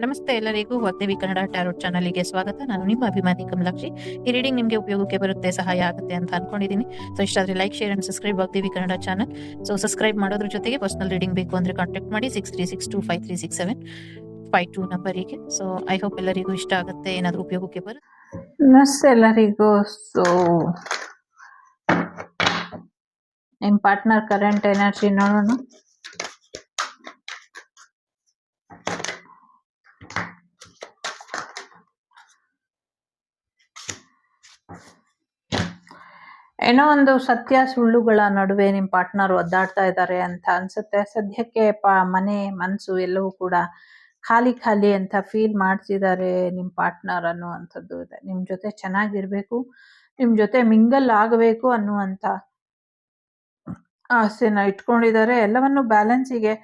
ನಮಸ್ತೆ ಎಲ್ಲರಿಗೂ ವಾಗ್ದೇವಿ ಕನ್ನಡ ಟ್ಯಾರೋಟ್ ಚಾನಲ್ಗೆ ಸ್ವಾಗತ. ನಾನು ನಿಮ್ಮ ಅಭಿಮಾನಿ ಕಮಲಾಕ್ಷಿ. ಈ ರೀಡಿಂಗ್ ನಿಮಗೆ ಉಪಯೋಗಕ್ಕೆ ಬರುತ್ತೆ, ಸಹಾಯ ಆಗುತ್ತೆ ಅಂತ ಅನ್ಕೊಂಡಿದ್ದೀನಿ. ಸೊ ಇಷ್ಟ ಆದರೆ like, share and subscribe Vagdevi Kannada channel. So subscribe ಮಾಡೋದ್ರ ಜೊತೆಗೆ ಪರ್ಸನಲ್ ರೀಡಿಂಗ್ ಬೇಕು ಅಂದ್ರೆ ಕಾಂಟ್ಯಾಕ್ಟ್ ಮಾಡಿ 6362536752 ನಂಬರಿಗೆ. ಸೊ ಐ ಹೋಪ್ ಎಲ್ಲರಿಗೂ ಇಷ್ಟ ಆಗುತ್ತೆ, ಏನಾದರೂ ಉಪಯೋಗಕ್ಕೆ ಬರುತ್ತೆ. ನಮಸ್ತೆ ಎಲ್ಲರಿಗೂ. ಸೊ ನಿಮ್ಮ ಪಾರ್ಟ್ನರ್ ಕರೆಂಟ್ ಎನರ್ಜಿ ನೋಡೋಣ. ಏನೋ ಒಂದು ಸತ್ಯ ಸುಳ್ಳುಗಳ ನಡುವೆ ನಿಮ್ಮ ಪಾರ್ಟ್ನರ್ ಒದ್ದಾಡ್ತಾ ಇದ್ದಾರೆ ಅಂತ ಅನ್ಸುತ್ತೆ. ಸದ್ಯಕ್ಕೆ ಮನೆ ಮನಸ್ಸು ಎಲ್ಲವೂ ಕೂಡ ಖಾಲಿ ಖಾಲಿ ಅಂತ ಫೀಲ್ ಮಾಡ್ತಿದ್ದಾರೆ ನಿಮ್ಮ ಪಾರ್ಟ್ನರ್ ಅನ್ನುವಂಥದ್ದು ಇದೆ. ನಿಮ್ಮ ಜೊತೆ ಚೆನ್ನಾಗಿರ್ಬೇಕು, ನಿಮ್ಮ ಜೊತೆ ಮಿಂಗಲ್ ಆಗಬೇಕು ಅನ್ನುವಂಥ ಆಸೆನ ಇಟ್ಕೊಂಡಿದ್ದಾರೆ. ಎಲ್ಲವನ್ನು ಬ್ಯಾಲೆನ್ಸಿಗೆ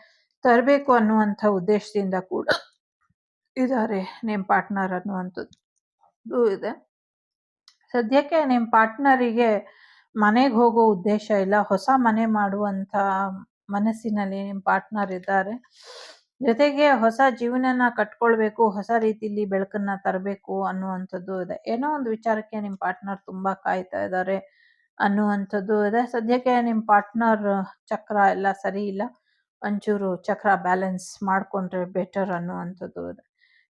ತರಬೇಕು ಅನ್ನುವಂಥ ಉದ್ದೇಶದಿಂದ ಕೂಡ ಇದ್ದಾರೆ ನಿಮ್ಮ ಪಾರ್ಟ್ನರ್ ಅನ್ನುವಂಥದ್ದು ಇದೆ. ಸದ್ಯಕ್ಕೆ ನಿಮ್ಮ ಪಾರ್ಟ್ನರಿಗೆ ಮನೆಗೆ ಹೋಗೋ ಉದ್ದೇಶ ಇಲ್ಲ, ಹೊಸ ಮನೆ ಮಾಡುವಂಥ ಮನಸ್ಸಿನಲ್ಲಿ ನಿಮ್ಮ ಪಾರ್ಟ್ನರ್ ಇದ್ದಾರೆ. ಜೊತೆಗೆ ಹೊಸ ಜೀವನನ ಕಟ್ಕೊಳ್ಬೇಕು, ಹೊಸ ರೀತಿಯಲ್ಲಿ ಬೆಳಕನ್ನ ತರಬೇಕು ಅನ್ನುವಂಥದ್ದು ಇದೆ. ಏನೋ ಒಂದು ವಿಚಾರಕ್ಕೆ ನಿಮ್ಮ ಪಾರ್ಟ್ನರ್ ತುಂಬಾ ಕಾಯ್ತಾ ಇದ್ದಾರೆ ಅನ್ನುವಂಥದ್ದು ಇದೆ. ಸದ್ಯಕ್ಕೆ ನಿಮ್ಮ ಪಾರ್ಟ್ನರ್ ಚಕ್ರ ಎಲ್ಲ ಸರಿ ಇಲ್ಲ, ಒಂಚೂರು ಚಕ್ರ ಬ್ಯಾಲೆನ್ಸ್ ಮಾಡಿಕೊಂಡ್ರೆ ಬೆಟರ್ ಅನ್ನುವಂಥದ್ದು ಇದೆ.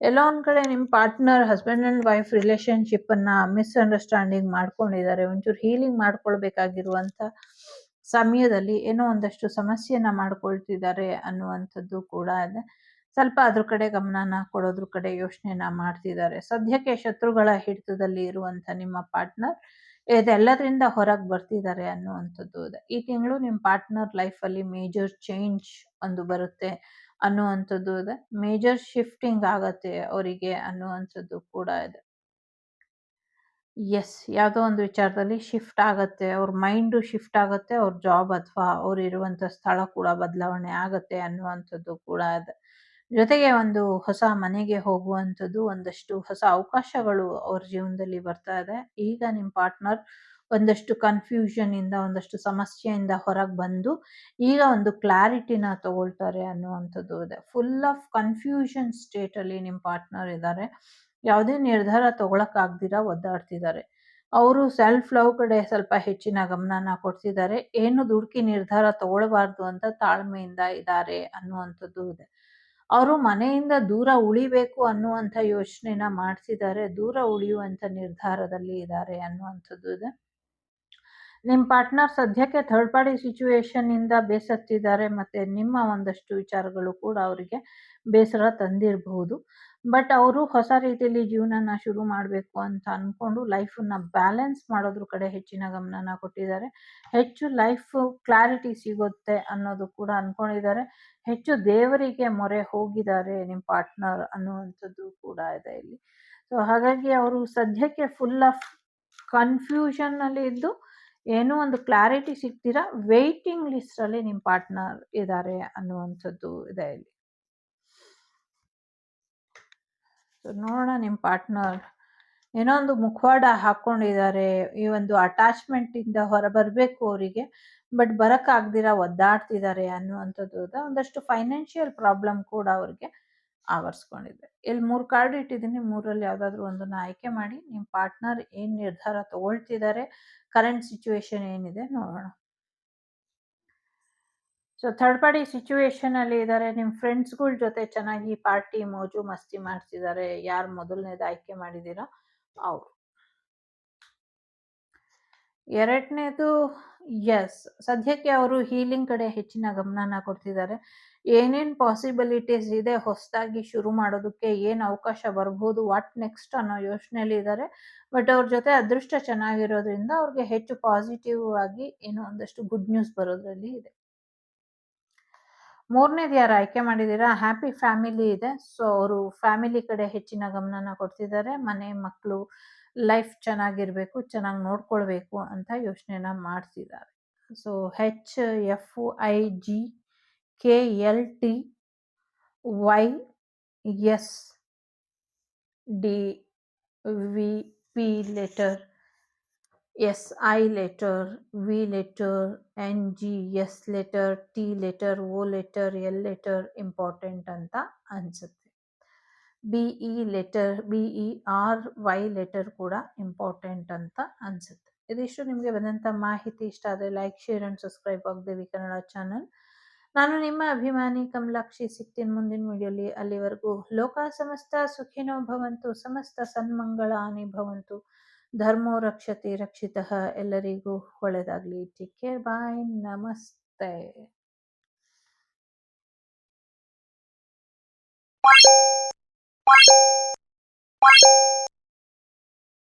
ಎಲ್ಲೋ ಒಂದು ಕಡೆ ನಿಮ್ಮ ಪಾರ್ಟ್ನರ್ ಹಸ್ಬೆಂಡ್ ಆ್ಯಂಡ್ ವೈಫ್ ರಿಲೇಷನ್ಶಿಪ್ಪನ್ನು ಮಿಸ್ಅಂಡರ್ಸ್ಟ್ಯಾಂಡಿಂಗ್ ಮಾಡ್ಕೊಂಡಿದ್ದಾರೆ. ಒಂಚೂರು ಹೀಲಿಂಗ್ ಮಾಡ್ಕೊಳ್ಬೇಕಾಗಿರುವಂಥ ಸಮಯದಲ್ಲಿ ಏನೋ ಒಂದಷ್ಟು ಸಮಸ್ಯೆನ ಮಾಡ್ಕೊಳ್ತಿದ್ದಾರೆ ಅನ್ನುವಂಥದ್ದು ಕೂಡ ಇದೆ. ಸ್ವಲ್ಪ ಅದ್ರ ಕಡೆ ಗಮನನ ಕೊಡೋದ್ರ ಕಡೆ ಯೋಚನೆನ ಮಾಡ್ತಿದ್ದಾರೆ. ಸದ್ಯಕ್ಕೆ ಶತ್ರುಗಳ ಹಿಡಿತದಲ್ಲಿ ಇರುವಂಥ ನಿಮ್ಮ ಪಾರ್ಟ್ನರ್ ಇದೆಲ್ಲದರಿಂದ ಹೊರಗೆ ಬರ್ತಿದ್ದಾರೆ ಅನ್ನುವಂಥದ್ದು ಇದೆ. ಈ ತಿಂಗಳು ನಿಮ್ಮ ಪಾರ್ಟ್ನರ್ ಲೈಫಲ್ಲಿ ಮೇಜರ್ ಚೇಂಜ್ ಒಂದು ಬರುತ್ತೆ ಅನ್ನುವಂಥದ್ದು ಇದೆ. ಮೇಜರ್ ಶಿಫ್ಟಿಂಗ್ ಆಗತ್ತೆ ಅವರಿಗೆ ಅನ್ನುವಂಥದ್ದು ಕೂಡ ಇದೆ. ಎಸ್, ಯಾವುದೋ ಒಂದು ವಿಚಾರದಲ್ಲಿ ಶಿಫ್ಟ್ ಆಗತ್ತೆ, ಅವ್ರ ಮೈಂಡು ಶಿಫ್ಟ್ ಆಗತ್ತೆ, ಅವ್ರ ಜಾಬ್ ಅಥವಾ ಅವ್ರು ಇರುವಂಥ ಸ್ಥಳ ಕೂಡ ಬದಲಾವಣೆ ಆಗತ್ತೆ ಅನ್ನುವಂಥದ್ದು ಕೂಡ ಇದೆ. ಜೊತೆಗೆ ಒಂದು ಹೊಸ ಮನೆಗೆ ಹೋಗುವಂಥದ್ದು, ಒಂದಷ್ಟು ಹೊಸ ಅವಕಾಶಗಳು ಅವ್ರ ಜೀವನದಲ್ಲಿ ಬರ್ತಾ ಇದೆ. ಈಗ ನಿಮ್ಮ ಪಾರ್ಟ್ನರ್ ಒಂದಷ್ಟು ಕನ್ಫ್ಯೂಷನ್ ಇಂದ, ಒಂದಷ್ಟು ಸಮಸ್ಯೆಯಿಂದ ಹೊರಗೆ ಬಂದು ಈಗ ಒಂದು ಕ್ಲಾರಿಟಿನ ತಗೊಳ್ತಾರೆ ಅನ್ನುವಂಥದ್ದು ಇದೆ. ಫುಲ್ ಆಫ್ ಕನ್ಫ್ಯೂಷನ್ ಸ್ಟೇಟಲ್ಲಿ ನಿಮ್ಮ ಪಾರ್ಟ್ನರ್ ಇದ್ದಾರೆ. ಯಾವುದೇ ನಿರ್ಧಾರ ತಗೊಳಕ್ಕಾಗ್ದಿರಾ ಒದ್ದಾಡ್ತಿದ್ದಾರೆ. ಅವರು ಸೆಲ್ಫ್ ಲವ್ ಕಡೆ ಸ್ವಲ್ಪ ಹೆಚ್ಚಿನ ಗಮನನ ಕೊಡ್ತಿದ್ದಾರೆ. ಏನು ದುಡುಕಿ ನಿರ್ಧಾರ ತಗೊಳ್ಬಾರ್ದು ಅಂತ ತಾಳ್ಮೆಯಿಂದ ಇದ್ದಾರೆ ಅನ್ನುವಂಥದ್ದು ಇದೆ. ಅವರು ಮನೆಯಿಂದ ದೂರ ಉಳಿಬೇಕು ಅನ್ನುವಂಥ ಯೋಚನೆನ ಮಾಡ್ತಿದ್ದಾರೆ, ದೂರ ಉಳಿಯುವಂಥ ನಿರ್ಧಾರದಲ್ಲಿ ಇದ್ದಾರೆ ಅನ್ನುವಂಥದ್ದು ಇದೆ. ನಿಮ್ಮ ಪಾರ್ಟ್ನರ್ ಸದ್ಯಕ್ಕೆ ಥರ್ಡ್ ಪಾರ್ಟಿ ಸಿಚುವೇಶನ್ ಇಂದ ಬೇಸತ್ತಿದ್ದಾರೆ, ಮತ್ತೆ ನಿಮ್ಮ ಒಂದಷ್ಟು ವಿಚಾರಗಳು ಕೂಡ ಅವರಿಗೆ ಬೇಸರ ತಂದಿರಬಹುದು. ಬಟ್ ಅವರು ಹೊಸ ರೀತಿಯಲ್ಲಿ ಜೀವನನ ಶುರು ಮಾಡಬೇಕು ಅಂತ ಅಂದ್ಕೊಂಡು ಲೈಫನ್ನ ಬ್ಯಾಲೆನ್ಸ್ ಮಾಡೋದ್ರ ಕಡೆ ಹೆಚ್ಚಿನ ಗಮನನ ಕೊಟ್ಟಿದ್ದಾರೆ. ಹೆಚ್ಚು ಲೈಫ್ ಕ್ಲಾರಿಟಿ ಸಿಗುತ್ತೆ ಅನ್ನೋದು ಕೂಡ ಅಂದ್ಕೊಂಡಿದ್ದಾರೆ. ಹೆಚ್ಚು ದೇವರಿಗೆ ಮೊರೆ ಹೋಗಿದ್ದಾರೆ ನಿಮ್ಮ ಪಾರ್ಟ್ನರ್ ಅನ್ನುವಂಥದ್ದು ಕೂಡ ಇದೆ ಇಲ್ಲಿ. ಸೊ ಹಾಗಾಗಿ ಅವರು ಸದ್ಯಕ್ಕೆ ಫುಲ್ ಆಫ್ ಕನ್ಫ್ಯೂಷನ್ನಲ್ಲಿ ಇದ್ದು ಏನೋ ಒಂದು ಕ್ಲಾರಿಟಿ ಸಿಗ್ತೀರಾ ವೆಯ್ಟಿಂಗ್ ಲಿಸ್ಟಲ್ಲಿ ನಿಮ್ಮ ಪಾರ್ಟ್ನರ್ ಇದ್ದಾರೆ ಅನ್ನುವಂಥದ್ದು ಇದೆ ಇಲ್ಲಿ. ಸೊ ನೋಡೋಣ, ನಿಮ್ಮ ಪಾರ್ಟ್ನರ್ ಏನೋ ಒಂದು ಮುಖವಾಡ ಹಾಕ್ಕೊಂಡಿದ್ದಾರೆ. ಈ ಒಂದು ಅಟ್ಯಾಚ್ಮೆಂಟಿಂದ ಹೊರಬರಬೇಕು ಅವರಿಗೆ, ಬಟ್ ಬರೋಕ್ಕಾಗ್ದಿರ ಒದ್ದಾಡ್ತಿದ್ದಾರೆ ಅನ್ನುವಂಥದ್ದು ಇದೆ. ಒಂದಷ್ಟು ಫೈನಾನ್ಷಿಯಲ್ ಪ್ರಾಬ್ಲಮ್ ಕೂಡ ಅವ್ರಿಗೆ ಆವರಿಸ್ಕೊಂಡಿದೆ. ಇಲ್ಲಿ 3 ಕಾರ್ಡ್ ಇಟ್ಟಿದ್ದೀನಿ, 3ರಲ್ಲಿ ಯಾವುದಾದ್ರೂ ಒಂದನ್ನು ಆಯ್ಕೆ ಮಾಡಿ ನಿಮ್ಮ ಪಾರ್ಟ್ನರ್ ಏನು ನಿರ್ಧಾರ ತಗೊಳ್ತಿದ್ದಾರೆ, ಕರೆಂಟ್ ಸಿಚುವೇಶನ್ ಏನಿದೆ ನೋಡೋಣ. ಸೊ ಥರ್ಡ್ ಪಾರ್ಟಿ ಸಿಚುವೇಶನಲ್ಲಿ ಇದ್ದಾರೆ. ನಿಮ್ಮ ಫ್ರೆಂಡ್ಸ್ಗಳ ಜೊತೆ ಚೆನ್ನಾಗಿ ಪಾರ್ಟಿ ಮೋಜು ಮಸ್ತಿ ಮಾಡ್ತಿದ್ದಾರೆ. ಯಾರು ಮೊದಲನೇದು ಆಯ್ಕೆ ಮಾಡಿದ್ದೀರಾ ಅವರು. ಎರಡನೇದು ಎಸ್, ಸದ್ಯಕ್ಕೆ ಅವರು ಹೀಲಿಂಗ್ ಕಡೆ ಹೆಚ್ಚಿನ ಗಮನನ ಕೊಡ್ತಿದ್ದಾರೆ. ಏನೇನು ಪಾಸಿಬಿಲಿಟೀಸ್ ಇದೆ ಹೊಸದಾಗಿ ಶುರು ಮಾಡೋದಕ್ಕೆ, ಏನು ಅವಕಾಶ ಬರ್ಬೋದು, ವಾಟ್ ನೆಕ್ಸ್ಟ್ ಅನ್ನೋ ಯೋಚನೆಯಲ್ಲಿ ಇದ್ದಾರೆ. ಬಟ್ ಅವ್ರ ಜೊತೆ ಅದೃಷ್ಟ ಚೆನ್ನಾಗಿರೋದ್ರಿಂದ ಅವ್ರಿಗೆ ಹೆಚ್ಚು ಪಾಸಿಟಿವ್ ಆಗಿ ಏನೋ ಒಂದಷ್ಟು ಗುಡ್ ನ್ಯೂಸ್ ಬರೋದ್ರಲ್ಲಿ ಇದೆ. ಮೂರನೇದು ಯಾರು ಆಯ್ಕೆ ಮಾಡಿದ್ದೀರಾ, ಹ್ಯಾಪಿ ಫ್ಯಾಮಿಲಿ ಇದೆ. ಸೊ ಅವರು ಫ್ಯಾಮಿಲಿ ಕಡೆ ಹೆಚ್ಚಿನ ಗಮನನ ಕೊಡ್ತಿದ್ದಾರೆ. ಮನೆ ಮಕ್ಕಳು ಲೈಫ್ ಚೆನ್ನಾಗಿರ್ಬೇಕು, ಚೆನ್ನಾಗಿ ನೋಡ್ಕೊಳ್ಬೇಕು ಅಂತ ಯೋಚನೆನ ಮಾಡ್ತಿದ್ದಾರೆ. So HFIGKLTYSDVP letter, SI letter, V letter, NG, S letter, T letter, O letter, L letter important ಅಂತ ಅನ್ಸುತ್ತೆ. BERY ಲೆಟರ್ ಕೂಡ ಇಂಪಾರ್ಟೆಂಟ್ ಅಂತ ಅನ್ಸುತ್ತೆ. ಇದಿಷ್ಟು ನಿಮಗೆ ಬಂದಂಥ ಮಾಹಿತಿ ಇಷ್ಟ ಆದರೆ like, share and subscribe Vagdevi Kannada channel. ನಾನು ನಿಮ್ಮ ಅಭಿಮಾನಿ ಕಮಲಾಕ್ಷಿ. ಸಿಗ್ತೀನಿ ಮುಂದಿನ ವಿಡಿಯೋಲಿ. ಅಲ್ಲಿವರೆಗೂ ಲೋಕ ಸಮಸ್ತ ಸುಖಿನೋ ಭವಂತು, ಸಮಸ್ತ ಸನ್ಮಂಗಳಾನಿ ಭವಂತು, ಧರ್ಮೋ ರಕ್ಷತೆ ರಕ್ಷಿತಃ. ಎಲ್ಲರಿಗೂ ಒಳ್ಳೆಯದಾಗಲಿ. Take care. ಬಾಯ್. ನಮಸ್ತೆ.